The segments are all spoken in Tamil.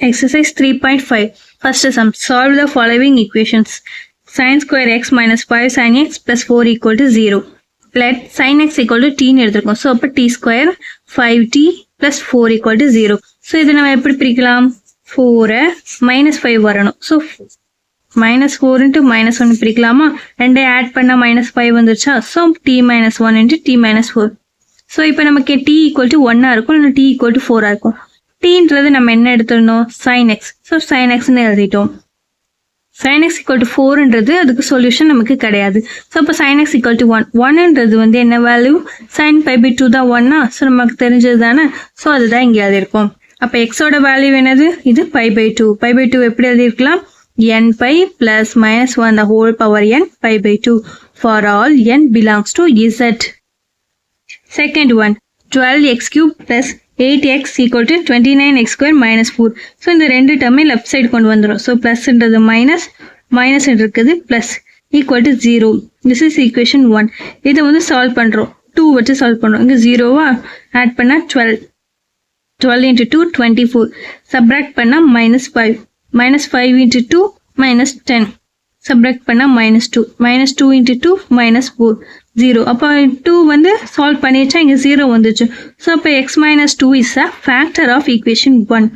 Exercise 3.5. First sum. Solve the following equations. Sin square x minus 5 sin x plus 4 equal to 0. Let sin x equal to t எடுத்துருக்கோம். So, அப்ப t square 5t plus 4 equal to 0. So, இது நம்ம எப்படி பிரிக்கலாம்? 4 minus 5 வரணும். So, minus 4 into minus 1 பிரிக்கலாமா? ரெண்டே add பண்ணா minus 5 வந்துருச்சா? So, t minus 1 into t minus 4. So, இப்ப நமக்கு t equal to 1 இருக்கும், இல்ல t equal to 4 இருக்கும். tன்றது நம்ம என்ன எடுத்துடணும்? sin x. So, sin xன்னு எழுதிட்டோம். sin x equal to 4ன்றது அதுக்கு சொல்யூஷன் நமக்கு கிடையாது. So, அப்ப sin x equal to 1. 1ன்றது வந்து என்ன வேல்யூ? sin pi by 2 தான் 1. So, நமக்கு தெரிஞ்சது தானே? So, அதுதான் இங்கே எழுதியிருக்கோம். அப்ப x ஓட வேல்யூ என்னது? இது pi by 2. pi by 2 எப்படி எழுதியிருக்கலாம்? n pi plus minus 1 the whole power n pi by 2 for all n belongs to z. Second one, 12x cube plus 8x equal to 29x square minus 4. So, இந்த ரெண்டு டர்மே left side கொண்டு வந்துரும். So, plus என்றது minus, minus இருக்குது plus equal to 0. This is equation 1. இதை வந்து solve பண்றோம். 2 வச்சு solve பண்றோம். இங்க 0வா add பண்ணா 12. 12 into 2, 24. Subtract பண்ணா minus 5. Minus 5 into 2, minus 10. Subtract பண்ணா minus 2. Minus 2 into 2, minus 4. 0. அப்ப 2 வந்து solve பண்ணியாச்சா இங்க 0 வந்துச்சு. So, அப்ப x minus 2 is a factor of equation 1.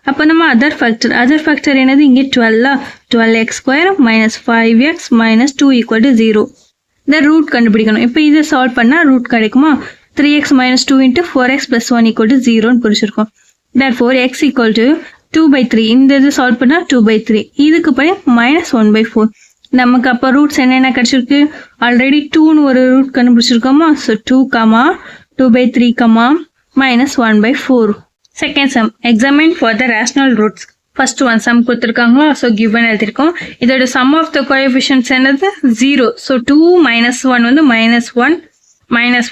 அப்ப நம்ம other factor என்னது? இங்க 12. 12x square minus 5x minus 2 equal to 0. இந்த root கண்டுபிடிக்கணும். இப்ப இதை solve பண்ணா root கிடைக்குமா? 3x minus 2 into 4x plus 1 equal to 0 குறிச்சிருக்கோம். Therefore, x equal to 2 by 3. இந்த இது solve பண்ணா 2 by 3. இதுக்கு படி minus 1 by 4. நமக்கு அப்ப ரூட்ஸ் என்ன கிடைச்சிருக்கு? ஆல்ரெடி 2ன்னு ஒரு root கண்டுபிடிச்சிருக்கோமா? So 2, 2 by 3, minus 1 by 4. Second sum. Examine for the rational roots. First one sum கொடுத்திருக்காங்களா? So given எழுதிருக்கோம். இதோட sum of the coefficients என்னது? 0. So 2 minus 1 வந்து minus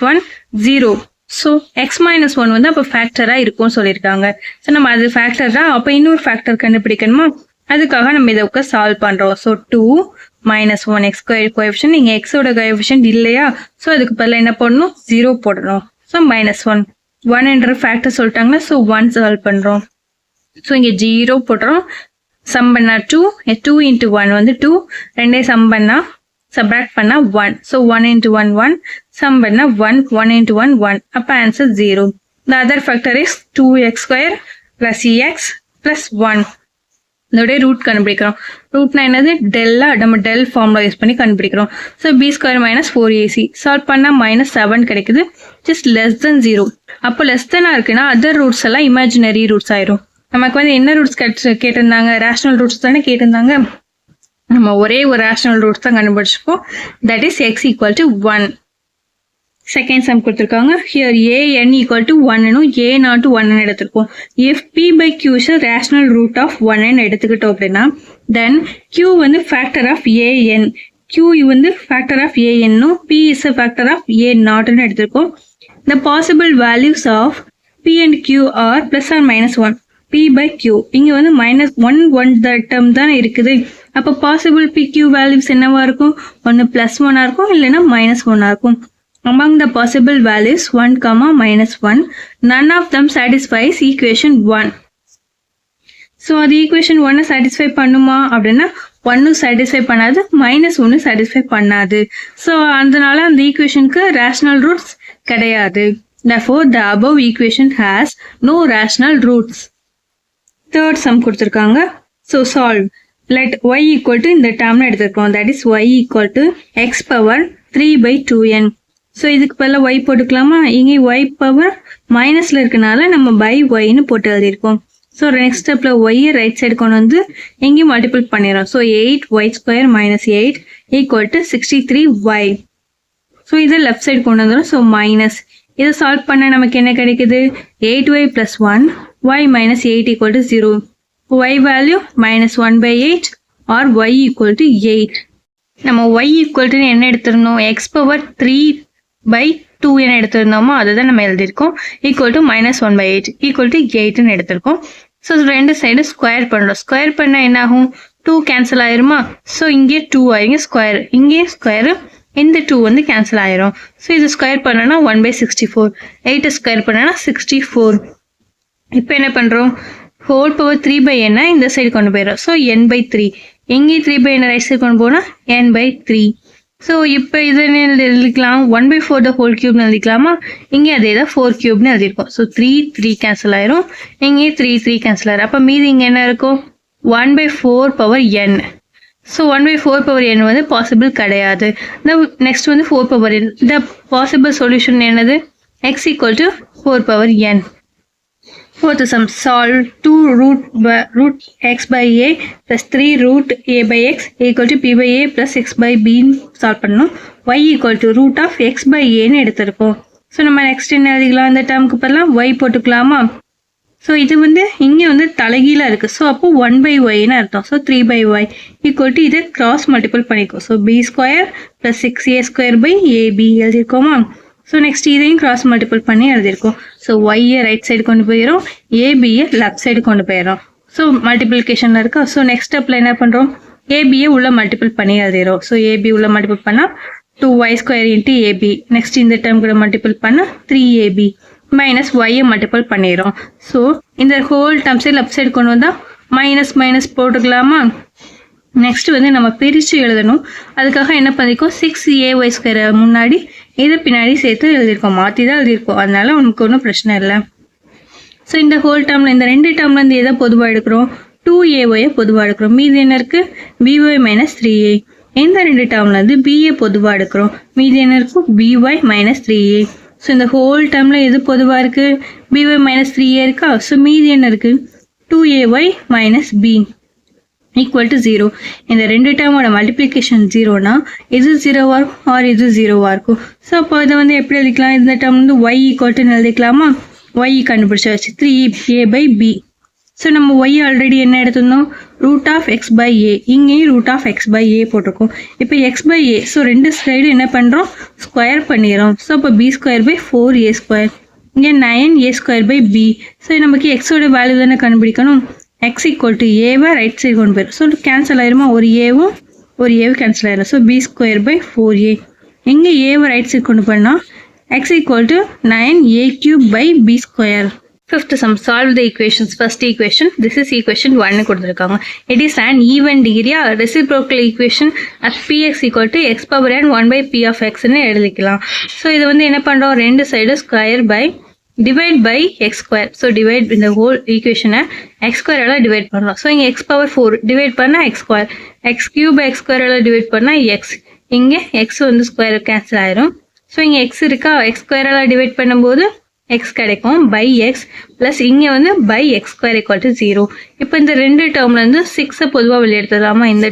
1, 0. So x minus 1 வந்து அப்ப ஃபேக்டரா இருக்கும்னு சொல்லியிருக்காங்க. So நம்ம அது ஃபேக்டர் தான். அப்ப இன்னொரு ஃபேக்டர் கண்டுபிடிக்கணுமா? அதுக்காக நம்ம இதை சால்வ் பண்றோம். So 2 minus 1 x square coefficient. இங்க x ஓட coefficient இல்லையா? So அதுக்கு பதிலா என்ன பண்ணணும்? 0 போடணும். So minus 1. 1 என்ற ஃபேக்டர் சொல்லிட்டாங்களா? So 1 சால்வ் பண்றோம். So இங்க 0 போடுறோம். சம் பண்ணா 2. 2 into 1 வந்து 2. ரெண்டே சம் பண்ணா subtract பண்ணா 1. So 1 into 1, 1. Sum பண்ணா 1. 1 into 1, 1. அப்ப answer 0. The other factor is 2x square plus ex plus 1. இதோட ரூட் கண்டுபிடிக்கிறோம். ரூட்னா என்னது? டெல்லா. நம்ம டெல் ஃபார்முலா யூஸ் பண்ணி கண்டுபிடிக்கிறோம். So b square minus 4ac solve பண்ணா minus 7 கிடைக்குது. Just less than 0. அப்போ லெஸ் தென்னா இருக்குன்னா அதர் ரூட்ஸ் எல்லாம் இமேஜினரி ரூட்ஸ் ஆயிரும். நமக்கு வந்து என்ன ரூட்ஸ் கேட்டிருந்தாங்க? ரேஷனல் ரூட்ஸ் தானே கேட்டிருந்தாங்க. நம்ம ஒரே ஒரு ரேஷனல் ரூட்ஸ் தான் கண்டுபிடிச்சிருக்கோம். That is x equal to 1. Second sum கொடுத்துருக்காங்க. Here an equal to 1 a not 1 எடுத்திருக்கோம். if p by q is a rational root of 1 எடுத்துக்கிட்டோம் அப்படின்னா then q வந்து factor of an, q வந்து factor of an, p is a factor of a not எடுத்திருக்கோம். the possible values of p and q are plus or minus 1. p by q இங்க வந்து minus 1 term தான் இருக்குது. அப்ப possible p q values என்னவா இருக்கும்? ஒன்னு plus 1 இருக்கும், இல்லைன்னா minus 1 இருக்கும். Among the possible values 1, minus 1, none of them satisfies equation 1. So, அது equation 1 satisfy பண்ணுமா அப்படின்னா 1 satisfy பண்ணாது, minus 1 satisfy பண்ணாது. So, அதனால அந்த equationக்கு rational roots கிடையாது. Therefore, the above equation has no rational roots. Third sum கொடுத்திருக்காங்க. So, solve. Let y equal to இந்த term எடுத்துருக்கோம். That is y equal to x power 3 by 2n. So இதுக்கு பதிலா y போட்டுக்கலாமா? இங்கே y பவர் மைனஸ்ல இருக்கனால நம்ம by yன்னு போட்டு எழுதியிருக்கோம். ஸோ நெக்ஸ்ட் ஸ்டெப்ல y ரைட் சைடு கொண்டு வந்து எங்கேயும் மல்டிபிள் பண்ணிடுறோம். So 8y square minus 8 equal to 63y. So இதை லெஃப்ட் சைடு கொண்டு வந்துடும். ஸோ மைனஸ் இதை சால்வ் பண்ண நமக்கு என்ன கிடைக்குது? 8y plus 1 y minus 8 equal to 0. y value minus 1 by 8 or y equal to 8. நம்ம y equal to என்ன எடுத்திருந்தோம்? x பவர் 3 by 2 என்ன எடுத்திருந்தோமோ அதுதான் நம்ம எழுதியிருக்கோம். Equal to minus 1 by 8 equal to 8ன்னு எடுத்திருக்கோம். ஸோ ரெண்டு சைடு ஸ்கொயர் பண்ணுறோம். ஸ்கொயர் பண்ணா என்ன ஆகும்? 2 கேன்சல் ஆயிருமா? ஸோ இங்கே 2 ஆயிங்க ஸ்கொயர், இங்கே ஸ்கொயர், இந்த 2 வந்து கேன்சல் ஆயிரும். ஸோ இது ஸ்கொயர் பண்ணனா 1 by 64. 8 ஸ்கொயர் பண்ணனா 64. இப்போ என்ன பண்றோம்? ஹோல் பவர் 3/n இந்த சைடு கொண்டு போயிடும். ஸோ n/3 எங்கேயும் 3/n ரைட் சைடு கொண்டு போனால் n/3. ஸோ இப்போ இதை எழுதிக்கலாம் 1/4 த ஹோல் கியூப்னு எழுதிக்கலாமா? இங்கே அதே தான் 4 கியூப்னு எழுதியிருக்கோம். ஸோ 3 கேன்சல் ஆயிரும், இங்கே 3 கேன்சல் ஆயிரும். அப்போ மீதி இங்கே என்ன இருக்கும்? 1/4 power n. So 1/4 power n வந்து பாசிபிள் கிடையாது. நெக்ஸ்ட் வந்து 4 பவர் n. த பாசிபிள் சொல்யூஷன் என்னது? x equal to 4 power n. Fourth sum, solve 2 root x by a plus 3 root a by x equal to p by a plus x by b solve பண்ணணும். y equal to root of x by a ன்னு எடுத்திருக்கோம். ஸோ நம்ம நெக்ஸ்ட் என்ன எழுதிக்கலாம்? இந்த டேர்முக்கு பதிலாக y போட்டுக்கலாமா? ஸோ இது வந்து இங்கே வந்து தலைகீழாக இருக்குது. ஸோ அப்போ 1/yன்னு அர்த்தம். ஸோ 3/y ஈக்குவல் டு இதை கிராஸ் மல்டிபிள் பண்ணிக்கோ. So b square plus 6a² by ab எழுதியிருக்கோமா? ஸோ நெக்ஸ்ட் இதையும் கிராஸ் மல்டிபிள் பண்ணி எழுதியிருக்கோம். ஸோ ஒய்யை ரைட் சைடு கொண்டு போயிடும், ஏபியை லெஃப்ட் சைடு கொண்டு போயிடும். ஸோ மல்டிபிளிகேஷனில் இருக்கா? ஸோ நெக்ஸ்ட் ஸ்டெப்பில் என்ன பண்ணுறோம்? ஏபியை உள்ள மல்டிபிள் பண்ணி எழுதிடும். ஸோ ஏபி உள்ள மல்டிபிள் பண்ணால் 2y² இன்ட்டு ஏபி. நெக்ஸ்ட் இந்த டேர்ம் கூட மல்டிபிள் பண்ணால் 3ab மைனஸ் ஒய்யை மல்டிபிள் பண்ணிடும். ஸோ இந்த ஹோல் டேர்ம்ஸை லெஃப்ட் சைடு கொண்டு வந்தால் மைனஸ் போட்டுக்கலாமா? நெக்ஸ்ட் வந்து நம்ம பிரித்து எழுதணும். அதுக்காக என்ன பண்ணிக்கோம்? 6ay² முன்னாடி இதை பின்னாடி சேர்த்து எழுதியிருக்கோம். மாற்றி தான் எழுதியிருக்கோம், அதனால உனக்கு ஒன்றும் பிரச்சனை இல்லை. ஸோ இந்த ஹோல் டேர்மில் இந்த 2 டேர்ம்லேருந்து எதை பொதுவாக எடுக்கிறோம்? 2ay பொதுவாக எடுக்கிறோம். மீதி என்ன இருக்குது? by minus 3a. இந்த 2 டேர்ம்லேருந்து ba பொதுவாக எடுக்கிறோம். மீதி என்ன இருக்கும்? by minus 3a. ஸோ இந்த ஹோல் டேர்மில் எது பொதுவாக இருக்குது? by மைனஸ் 3a இருக்கா? ஸோ மீதி என்ன இருக்குது? 2ay minus b equal to 0. இந்த 2 டேர்மோட மல்டிப்ளிகேஷன் 0னா இது 0வா இருக்கும் ஆர் இது 0வா இருக்கும். ஸோ அப்போ இதை வந்து எப்படி எழுதிக்கலாம்? இந்த டேர்ம் வந்து y equal to எழுதிக்கலாமா? y கண்டுபிடிச்சாச்சு 3a/b. ஸோ நம்ம y ஆல்ரெடி என்ன எடுத்திருந்தோம்? Root of x by a. இங்கேயும் root of x by a போட்டிருக்கோம். இப்போ x by a. So 2 side என்ன பண்ணுறோம்? ஸ்கொயர் பண்ணிடுறோம். ஸோ அப்போ b²/4a². இங்கே 9a²/b. ஸோ நமக்கு எக்ஸோட வேல்யூ தானே கண்டுபிடிக்கணும். x equal to a right side கொண்டு போயிடும். ஸோ கேன்சல் ஆயிருமா? ஒரு ஏவும் கேன்சல் ஆயிரும். So b²/4a. எங்கே ஏவை ரைட் சைடு கொண்டு போனால் x equal to 9a³ Fifth sum, solve the equations. First equation, this is equation 1 கொடுத்திருக்காங்க. It is an even degree reciprocal equation at px equal to x power n 1/p of x ன்னு எழுதிக்கலாம். ஸோ இது வந்து என்ன பண்ணுறோம்? 2 side square by divide by x square. So divide in the whole equation x square divide பண்ணலாம். So இங்க x power 4 divide பண்ணா x square, x³ by x square divide பண்ணா x. இங்க x வந்து square cancel ஆயிரும். So இங்க x இருக்கா? x square divide பண்ணும்போது x கிடைக்கும் by x plus இங்க வந்து by x square equal to 0. இப்போ இந்த 2 டேர்ம்ல இருந்து 6 பொதுவா வெளிய எடுத்துடலாமா? இந்த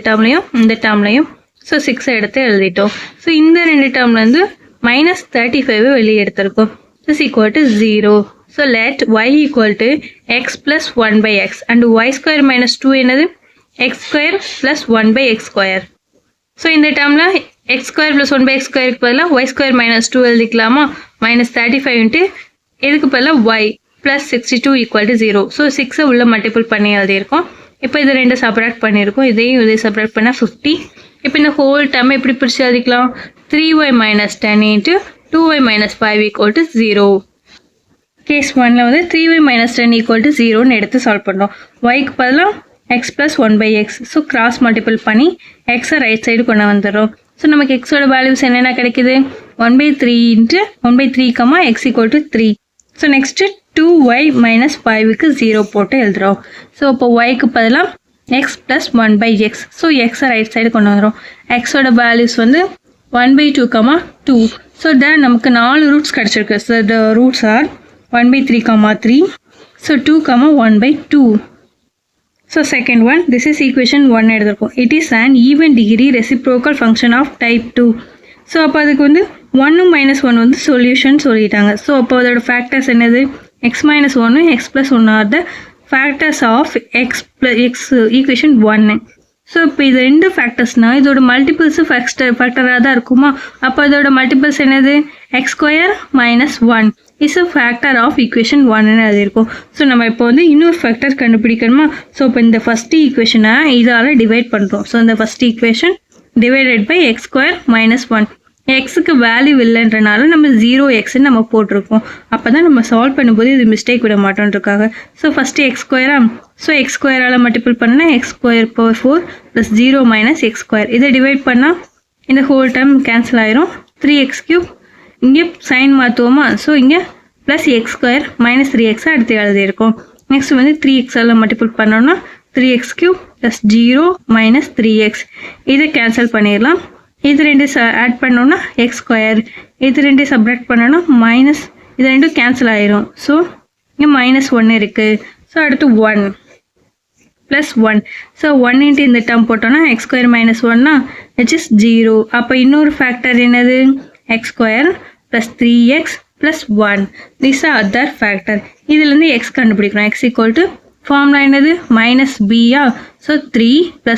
டேர்ம்லயும் so 6 எடுத்து எழுதிட்டோம். So இந்த 2 டேர்ம்ல இருந்து -35 வெளிய எடுத்துறோம். Is equal to 0. So let y equal to x plus 1/x and y square minus 2 என்னது? x square plus 1/x². So இந்த டேர்ம்ல x square plus 1/x² பதிலாக y square minus 2 எழுதிக்கலாமா? -35 into இதுக்கு பதிலாக y plus 62 equal to 0. So 6 உள்ள மல்டிபிள் பண்ணி எழுதியிருக்கோம். இப்போ இது 2 சப்ராக்ட் பண்ணியிருக்கோம். இதையும் சப்ராக்ட் பண்ணால் 50. இப்போ இந்த ஹோல் டேர்ம் எப்படி பிரித்து எழுதிக்கலாம்? 3y minus 10 into 2y minus 5 equal to 0. Case 1ல வந்து 3y minus 10 equal to 0ன்னு எடுத்து சால்வ் பண்ணுறோம். yக்கு பதிலாக x plus 1/x. So cross multiple பண்ணி எக்ஸை ரைட் சைடு கொண்டு வந்துடுறோம். ஸோ நமக்கு எக்ஸோட வேல்யூஸ் என்னென்ன கிடைக்குது? 1/3 into 1/3, x equal to 3. So next 2y minus 5க்கு 0 போட்டு எழுதுகிறோம். ஸோ இப்போ yக்கு பதிலாக x plus 1/x. ஸோ எக்ஸை ரைட் சைடு கொண்டு வந்துடும். எக்ஸோட வேல்யூஸ் வந்து 1/2, 2. ஸோ தென் நமக்கு 4 ரூட்ஸ் கிடச்சிருக்கு. So the roots are 1/3, 3. So 2, 1/2. So second one, this is equation 1 எடுத்திருக்கோம். It is an even degree reciprocal function of type 2. So அப்போ அதுக்கு வந்து 1 -1 வந்து சொல்யூஷன் சொல்லிட்டாங்க. ஸோ அப்போ அதோட ஃபேக்டர்ஸ் என்னது? x - 1 x + 1 are the factors of x equation 1. So இப்போ இது 2 ஃபேக்டர்ஸ்னால் இதோட மல்டிபிள்ஸ் ஃபேக்டராக தான் இருக்குமா? அப்போ இதோட மல்டிபிள்ஸ் என்னது? x² - 1 is a factor of equation 1ன்னு எழுதியிருக்கோம். ஸோ நம்ம இப்போ வந்து இன்னொரு ஃபேக்டர் கண்டுபிடிக்கணுமா? ஸோ இப்போ இந்த ஃபஸ்ட் ஈக்குவேஷனை இதால் டிவைட் பண்ணுறோம். ஸோ இந்த first equation divided by x² - 1. எக்ஸுக்கு வேல்யூ இல்லைன்றனால நம்ம 0x நம்ம போட்டிருக்கோம். அப்போ தான் நம்ம சால்வ் பண்ணும்போது இது மிஸ்டேக் விட மாட்டோன்றக்காக. ஸோ ஃபஸ்ட்டு எக்ஸ் ஸ்கொயரா, ஸோ எக்ஸ் ஸ்கொயரால் மல்டிபிள் பண்ணால் X square power 4 + 0 - X square. இதை டிவைட் பண்ணால் இந்த ஹோல் டைம் கேன்சல் ஆயிரும். 3x³ இங்கே சைன் மாற்றுவோமா, ஸோ இங்கே ப்ளஸ் எக்ஸ் ஸ்கொயர் - 3x அடுத்து எழுதியிருக்கோம். நெக்ஸ்ட் வந்து 3x மல்டிபிள் பண்ணோம்னா 3x³ + 0 - 3x. இதை கேன்சல் பண்ணிடலாம். இது ரெண்டு ஆட் பண்ணோன்னா எக்ஸ் ஸ்கொயர், இது ரெண்டு சப்ராக்ட் பண்ணோன்னா மைனஸ், இது ரெண்டும் கேன்சல் ஆயிரும். ஸோ இங்கே -1 இருக்குது. ஸோ அடுத்து 1 + 1. ஸோ 1 இன்ட்டு இந்த டேர்ம் போட்டோன்னா எக்ஸ் ஸ்கொயர் - 1 which is 0. அப்போ இன்னொரு ஃபேக்டர் என்னது, x square + 3x + 1. This are other factor. இதுலேருந்து எக்ஸ் கண்டுபிடிக்கணும். எக்ஸ் ஈக்குவல் டு ஃபார்முலா என்னது, -b. So 3 ±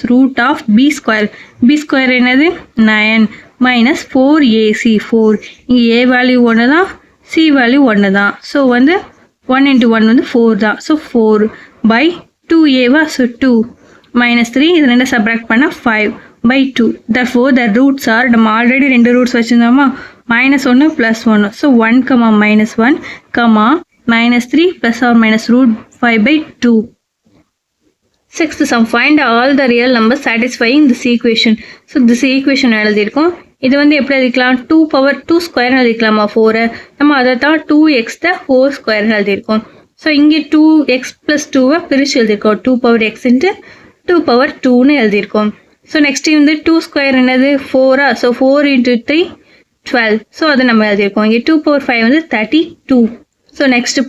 √(b²). b² என்னது 9 - 4ac 4. இங்கே a வேல்யூ 1 தான், c வேல்யூ 1 தான். ஸோ வந்து 1 × 1 வந்து 4 தான். So 4/2a. ஸோ 2 - 3 இது ரெண்டு சப்ராக்ட் பண்ணால் 5/2. therefore the roots are, நம்ம already 2 roots வச்சுருந்தோமா, -1 + 1. So 1, -1, -3 ± √5/2. Sixth sum, find all the real numbers satisfying this equation. So this equation எழுதியிருக்கோம். இது வந்து எப்படி எழுதிக்கலாம், 2^2² எழுதிக்கலாமா 4. நம்ம அதை தான் 2x² எழுதியிருக்கோம். ஸோ இங்கே 2x + 2 பிரித்து எழுதியிருக்கோம். 2^x × 2^2 எழுதியிருக்கோம். ஸோ நெக்ஸ்ட் வந்து 2² என்னது 4. ஸோ 4 × 3 12. ஸோ அதை நம்ம எழுதியிருக்கோம். இங்கே 2^5 வந்து 32. ஸோ நெக்ஸ்ட்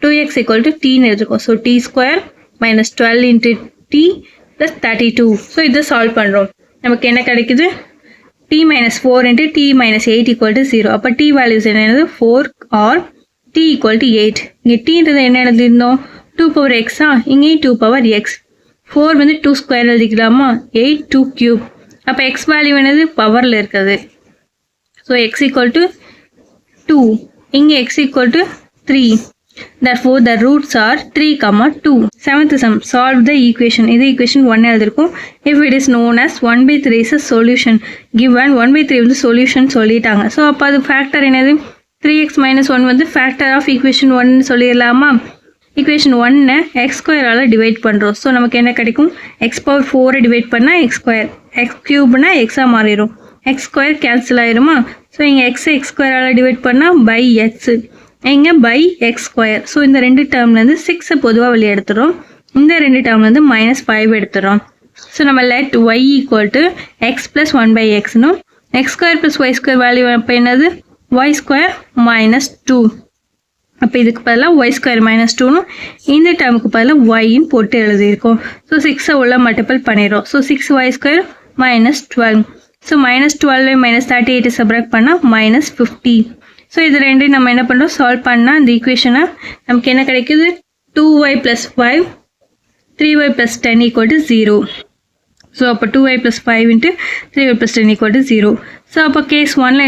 2x = t எழுதியிருக்கோம். So t² - 12 × t + 32. ஸோ இதை சால்வ் பண்ணுறோம். நமக்கு என்ன கிடைக்குது, t - 4 × t - 8 = 0. அப்போ t வேல்யூஸ் என்னது 4 or t = 8. இங்கே tன்றது என்ன எழுதியிருந்தோம், 2^x. இங்கேயும் 2^x. 4 வந்து 2² எழுதிக்கலாமா, 8 2³. அப்போ x வேல்யூ என்னது பவரில் இருக்குது. So x = 2. இங்கே x = 3. therefore the roots are 3, 2. Seventh sum, solve the equation. இது equation 1 எழுதிருக்கும். if it is known as 1/3 is a solution given, 1/3 வந்து solution சொல்லிட்டாங்க. ஸோ அப்போ அது ஃபேக்டர் என்னது, 3x - 1 வந்து ஃபேக்டர் ஆஃப் equation 1 சொல்லிடலாமா. equation 1 x² டிவைட் பண்ணுறோம். ஸோ நமக்கு என்ன கிடைக்கும், x⁴ டிவைட் பண்ணால் x², x³ x மாறிடும். x² கேன்சல் ஆயிருமா. ஸோ இங்கே x² டிவைட் பண்ணால் x, இங்கே x². ஸோ இந்த ரெண்டு டேர்ம்லேருந்து 6 பொதுவாக வெளியே எடுத்துகிறோம். இந்த ரெண்டு டேர்ம்லேருந்து -5 எடுத்துகிறோம். ஸோ நம்ம let y = x + 1/xனும், x² + y² value அப்போ என்னது y² - 2. அப்போ இதுக்கு பதிலாக y² - 2னும் இந்த டேர்முக்கு பதிலாக yன்னு போட்டு எழுதியிருக்கோம். ஸோ 6 உள்ள மல்டிபிள் பண்ணிடுறோம். So 6y² - 12. ஸோ -12 -38 சப்ராக்ட் பண்ணால் -50. ஸோ இது ரெண்டையும் நம்ம என்ன பண்ணுறோம், சால்வ் பண்ணால் இந்த ஈக்குவேஷனை நமக்கு என்ன கிடைக்குது, 2y + 5 3y + 10 = 0. ஸோ அப்போ 2y + 5 × 3y + 10 = 0. ஸோ அப்போ கேஸ் 1ல்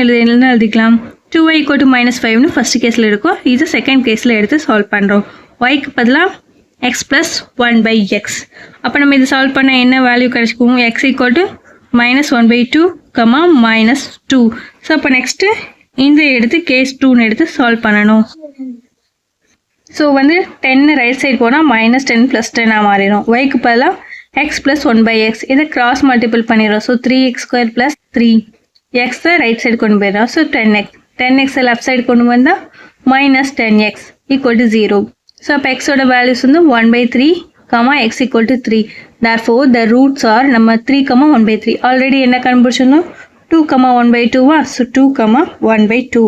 எழுதிக்கலாம். 2y = -5னு ஃபஸ்ட் கேஸில் இருக்கும். இது செகண்ட் கேஸில் எடுத்து சால்வ் பண்ணுறோம். yக்கு பதிலாக x + 1/x. அப்போ நம்ம இது சால்வ் பண்ண என்ன வேல்யூ கிடைச்சிக்கும், x = -1/2, -2. ஸோ அப்போ நெக்ஸ்ட்டு இந்த எடுத்து கேஸ் 2ன்னு எடுத்து சால்வ் பண்ணணும். ஸோ வந்து 10 ரைட் சைடு போனால் -10 + 10 மாறிடும். yக்கு பதிலாக x + 1/x. இதை கிராஸ் மல்டிபிள் பண்ணிடுறோம். So 3x² + 3. x right side கொண்டு போயிடும். So 10x. 10x left side கொண்டு வந்தால் -10x = 0. ஸோ அப்போ xோட வேல்யூஸ் வந்து 1/3, x = 3. therefore the roots are, நம்ம 3, 1/3 ஆல்ரெடி என்ன கண்டுபிடிச்சிருந்தோம், 2, 1/2. ஸோ 2, 1/2.